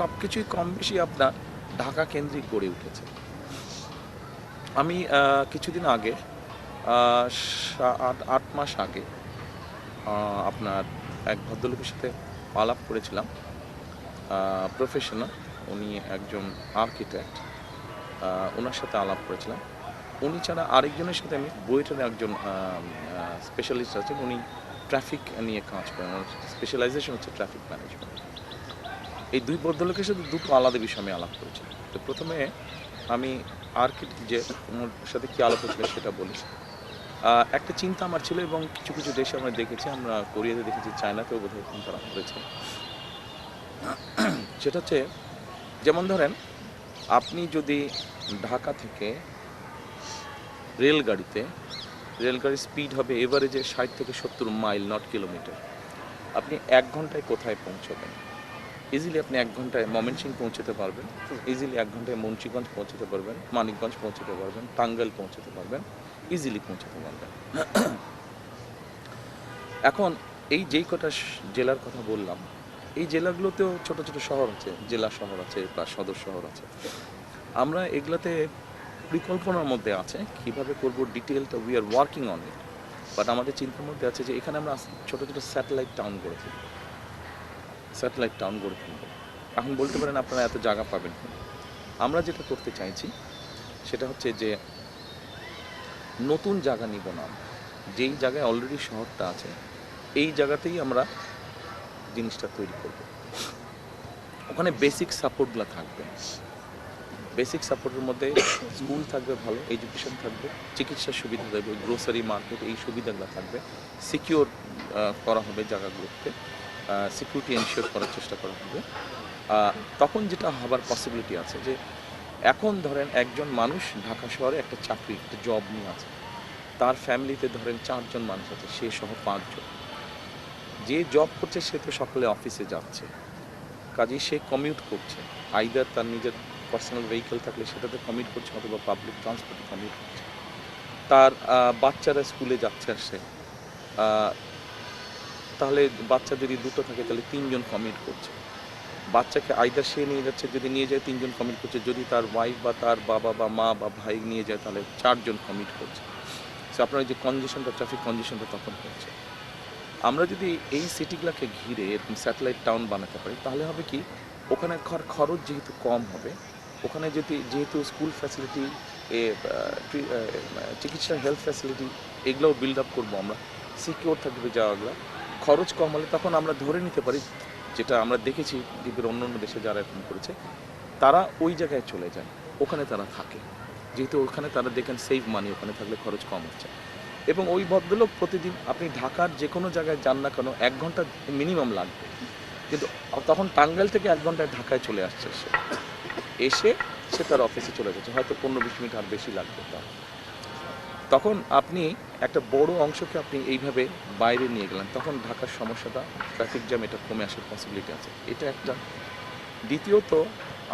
সব কিছুই কম বেশি আপনার ঢাকা কেন্দ্রিক গড়ে উঠেছে। আমি কিছুদিন আগে ৮ মাস আগে আপনার এক ভদ্রলোকের সাথে আলাপ করেছিলাম, প্রফেশনাল, উনি একজন আর্কিটেক্ট। ওনার সাথে আলাপ করেছিলাম। উনি ছাড়া আরেকজনের সাথে আমি বুয়েটের একজন স্পেশালিস্ট আছেন, উনি ট্রাফিক নিয়ে কাজ করেন, ওনার স্পেশালাইজেশন হচ্ছে ট্রাফিক ম্যানেজমেন্ট। এই দুই ভদ্রলোকের সাথে দুটো আলাদা বিষয় আমি আলাপ করেছি। তো প্রথমে আমি আর্কিটেক্ট যে ওনার সাথে কী আলাপ হচ্ছিল সেটা বলি। একটা চিন্তা আমার ছিল, এবং কিছু কিছু দেশে আমরা দেখেছি, আমরা কোরিয়াতে দেখেছি, চায়নাতেও বোধহয় তারা করেছে। সেটা হচ্ছে, যেমন ধরেন আপনি যদি ঢাকা থেকে রেলগাড়ির স্পিড হবে এভারেজে 60 থেকে 70 মাইল, নট কিলোমিটার। আপনি 1 ঘন্টায় কোথায় পৌঁছবেন? ইজিলি আপনি 1 ঘন্টায় ময়মনসিংহ পৌঁছতে পারবেন, ইজিলি 1 ঘন্টায় মুন্সিগঞ্জ পৌঁছতে পারবেন, মানিকগঞ্জ পৌঁছতে পারবেন, টাঙ্গাইল পৌঁছতে পারবেন, ইজিলি পৌঁছতে পারবেন। এখন এই যেই কটা জেলার কথা বললাম, এই জেলাগুলোতেও ছোট ছোট শহর আছে, জেলা শহর আছে, প্লাস সদর শহর আছে। আমরা এগুলাতে পরিকল্পনার মধ্যে আছে কীভাবে করব, ডিটেলটা we are working on it. But আমাদের চিন্তার মধ্যে আছে যে এখানে আমরা ছোটো ছোটো স্যাটেলাইট টাউন গড়ে ফেলব। এখন বলতে পারেন আপনারা এত জায়গা পাবেন না। আমরা যেটা করতে চাইছি সেটা হচ্ছে যে নতুন জায়গা নিব না, যেই জায়গায় অলরেডি শহরটা আছে এই জায়গাতেই আমরা জিনিসটা তৈরি করব। ওখানে বেসিক সাপোর্টগুলো থাকবে। বেসিক সাপোর্টের মধ্যে স্কুল থাকবে, ভালো এডুকেশন থাকবে, চিকিৎসার সুবিধা থাকবে, গ্রোসারি মার্কেট, এই সুবিধাগুলো থাকবে। সিকিউর করা হবে জায়গাগুলোতে, সিকিউরিটি এনশিওর করার চেষ্টা করা হবে। তখন যেটা হবার পসিবিলিটি আছে যে এখন ধরেন একজন মানুষ ঢাকা শহরে একটা চাকরি, একটা জব নিয়ে আছে, তার ফ্যামিলিতে ধরেন 4 জন মানুষ আছে, সে সহ 5 জন। যে জব করছে সে তো সকালে অফিসে যাচ্ছে, কাজেই সে কমিউট করছে, আইদার তার নিজের পার্সোনাল ভেহিকেল থাকলে সেটাতে কমিউট করছে, অথবা পাবলিক ট্রান্সপোর্টে কমিউট করছে। তার বাচ্চারা স্কুলে যাচ্ছে আসছে, তাহলে বাচ্চা যদি দুটো থাকে তাহলে 3 জন কমিউট করছে। বাচ্চাকে আইদার সে নিয়ে যাচ্ছে, যদি নিয়ে যায় 3 জন কমিউট করছে, যদি তার ওয়াইফ বা তার বাবা বা মা বা ভাই নিয়ে যায় তাহলে 4 জন কমিউট করছে। সো আপনার যে কনজেশনটা, ট্রাফিক কনজেশনটা তখন হচ্ছে। আমরা যদি এই সিটিগুলোকে ঘিরে এরকম স্যাটেলাইট টাউন বানাতে পারি তাহলে হবে কি, ওখানে খরচ যেহেতু কম হবে, ওখানে যেহেতু স্কুল ফ্যাসিলিটি, চিকিৎসা, হেলথ ফ্যাসিলিটি, এগুলোও বিল্ড আপ করবো আমরা, সিকিউর থাকবে জায়গাগুলো, খরচ কম হলে তখন আমরা ধরে নিতে পারি, যেটা আমরা দেখেছি দ্বীপের অন্য অন্য দেশে যারা এরকম করেছে, তারা ওই জায়গায় চলে যায়, ওখানে তারা থাকে, যেহেতু ওখানে তারা দেখেন সেভ মানি, ওখানে থাকলে খরচ কম হচ্ছে। এবং ওই ভদ্রলোক প্রতিদিন আপনি ঢাকার যে কোনো জায়গায় যান না কেন 1 ঘন্টা মিনিমাম লাগবে, কিন্তু তখন টাঙ্গাইল থেকে 1 ঘন্টায় ঢাকায় চলে আসছে, সে তার অফিসে চলে যাচ্ছে, হয়তো 15-20 মিনিট আর বেশি লাগবে তার। তখন আপনি একটা বড় অংশকে আপনি এইভাবে বাইরে নিয়ে গেলেন, তখন ঢাকার সমস্যাটা, ট্রাফিক জ্যাম, এটা কমে আসার পসিবিলিটি আছে, এটা একটা। দ্বিতীয়ত,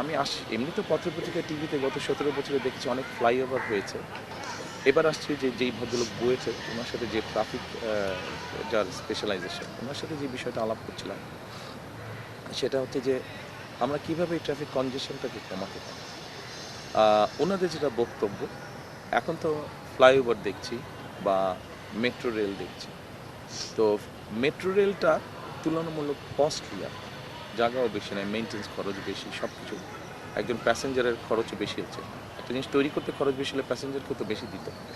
আমি এমনি তো পত্রপত্রিকায়, টিভিতে গত 17 বছরে দেখেছি অনেক ফ্লাইওভার হয়েছে। এবার আসছে যেই ভদ্রলোক বুয়েটে, ওনার সাথে যে ট্রাফিক যার স্পেশালাইজেশন, ওনার সাথে যে বিষয়টা আলাপ করছিলাম সেটা হচ্ছে যে আমরা কীভাবে এই ট্রাফিক কনজেশনটাকে কমাতে পারি। ওনাদের যেটা বক্তব্য, এখন তো ফ্লাইওভার দেখছি বা মেট্রো রেল দেখছি, তো মেট্রো রেলটা তুলনামূলক কস্টলি, জায়গাও বেশি নেয়, মেনটেন্স খরচ বেশি, সব কিছু, একজন প্যাসেঞ্জারের খরচও বেশি হচ্ছে, একটা জিনিস তৈরি করতে খরচ বেশি হলে প্যাসেঞ্জারকে তো বেশি দিতে হবে।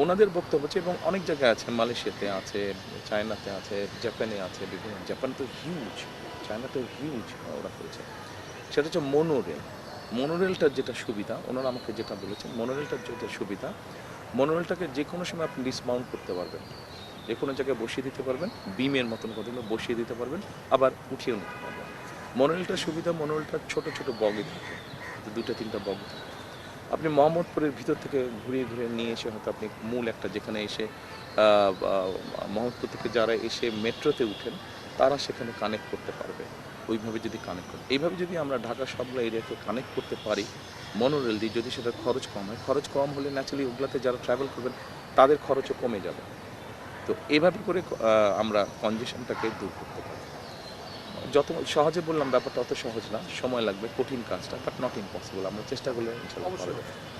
ওনাদের বক্তব্য হচ্ছে, এবং অনেক জায়গায় আছে, মালয়েশিয়াতে আছে, চায়নাতে আছে, জাপানে আছে, বিভিন্ন, জাপান তো হিউজ, চায়নাতেও হিউজ ওরা করেছে। সেটা হচ্ছে মোনোরেলটার যেটা সুবিধা, ওনারা আমাকে যেটা বলেছেন, মোনোরেলটার যেটা সুবিধা, মোনোরেলটাকে যে কোনো সময় আপনি ডিসমাউন্ট করতে পারবেন, যে কোনো জায়গায় বসিয়ে দিতে পারবেন, বিমের মতন কতগুলো বসিয়ে দিতে পারবেন, আবার উঠিয়েও নিতে পারবেন। মোনোরেলটার সুবিধা, মোনোরেলটার ছোটো ছোটো বগি থাকে, 2-3টা বগি থাকে, আপনি মোহাম্মদপুরের ভিতর থেকে ঘুরিয়ে ঘুরিয়ে নিয়ে এসে হয়তো আপনি মূল একটা, যেখানে এসে মোহাম্মদপুর থেকে যারা এসে মেট্রোতে উঠেন তারা সেখানে কানেক্ট করতে পারবে, ওইভাবে যদি কানেক্ট করে, এইভাবে যদি আমরা ঢাকা সবগুলো এরিয়াকে কানেক্ট করতে পারি মনোরেল দিয়ে, যদি সেটা খরচ কম হয়, খরচ কম হলে ন্যাচারালি ওগুলাতে যারা ট্রাভেল করবেন তাদের খরচও কমে যাবে। তো এভাবে করে আমরা কনজেশনটাকে দূর করতে পারি। যত সহজে বললাম ব্যাপারটা অত সহজ না, সময় লাগবে, কঠিন কাজটা, বাট নট ইম্পসিবল। আমরা চেষ্টা করলে ইনশাআল্লাহ অবশ্যই পারবো।